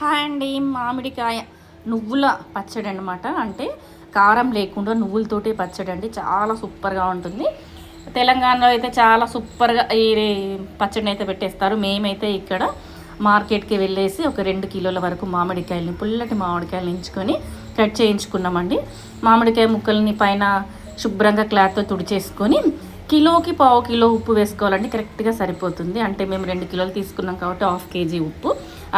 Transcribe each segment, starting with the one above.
Hi అండి. మామిడికాయ నువ్వుల పచ్చడి అనమాట. అంటే కారం లేకుండా నువ్వులతోటి పచ్చడి అండి. చాలా సూపర్గా ఉంటుంది. తెలంగాణలో అయితే చాలా సూపర్గా ఈ పచ్చడిని అయితే పెట్టేస్తారు. మేమైతే ఇక్కడ మార్కెట్కి వెళ్ళేసి ఒక 2 కిలోల వరకు మామిడికాయలని, పుల్లటి మామిడికాయలు ఎంచుకొని కట్ చేయించుకున్నామండి. మామిడికాయ ముక్కల్ని పైన శుభ్రంగా క్లాత్తో తుడిచేసుకొని కిలోకి పావు కిలో ఉప్పు వేసుకోవాలండి. కరెక్ట్గా సరిపోతుంది. అంటే మేము 2 కిలోలు తీసుకున్నాం కాబట్టి 1/2 కేజీ ఉప్పు,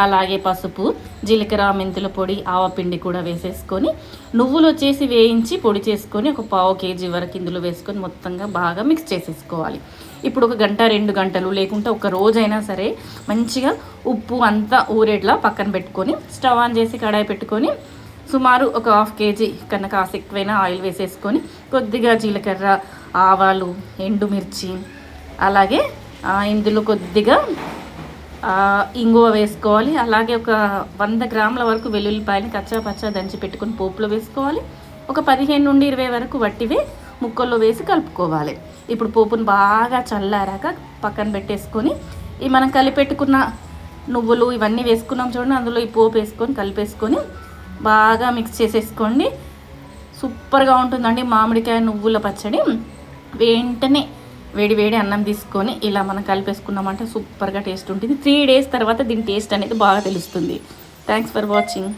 అలాగే పసుపు, జీలకర్ర, మెంతుల పొడి, ఆవపిండి కూడా వేసేసుకొని నువ్వులు వచ్చేసి వేయించి పొడి చేసుకొని ఒక పావు కేజీ వరకు ఇందులో వేసుకొని మొత్తంగా బాగా మిక్స్ చేసేసుకోవాలి. ఇప్పుడు 1 గంట 2 గంటలు లేకుంటే ఒక రోజైనా సరే మంచిగా ఉప్పు అంతా ఊరేట్లా పక్కన పెట్టుకొని స్టవ్ ఆన్ చేసి కడాయి పెట్టుకొని సుమారు ఒక 1/2 కేజీ కన్నా కాస్త ఎక్కువైనా ఆయిల్ వేసేసుకొని కొద్దిగా జీలకర్ర, ఆవాలు, ఎండుమిర్చి, అలాగే ఇందులో కొద్దిగా ఇంగువ వేసుకోవాలి. అలాగే ఒక 100 గ్రాముల వరకు వెల్లుల్లిపాయని కచ్చా పచ్చా దంచి పెట్టుకొని పోపులో వేసుకోవాలి. ఒక 15 నుండి 20 వరకు వట్టివే ముక్కల్లో వేసి కలుపుకోవాలి. ఇప్పుడు పోపును బాగా చల్లారాక పక్కన పెట్టేసుకొని ఈ మనం కలిపెట్టుకున్న నువ్వులు ఇవన్నీ వేసుకున్నాం చూడండి, అందులో ఈ పోపు వేసుకొని కలిపేసుకొని బాగా మిక్స్ చేసేసుకోండి. సూపర్గా ఉంటుందండి మామిడికాయ నువ్వుల పచ్చడి. వెంటనే వేడి వేడి అన్నం తీసుకొని ఇలా మనం కలిపేసుకున్నామంటే సూపర్గా టేస్ట్ ఉంటుంది. 3 డేస్ తర్వాత దీని టేస్ట్ అనేది బాగా తెలుస్తుంది. Thanks for watching.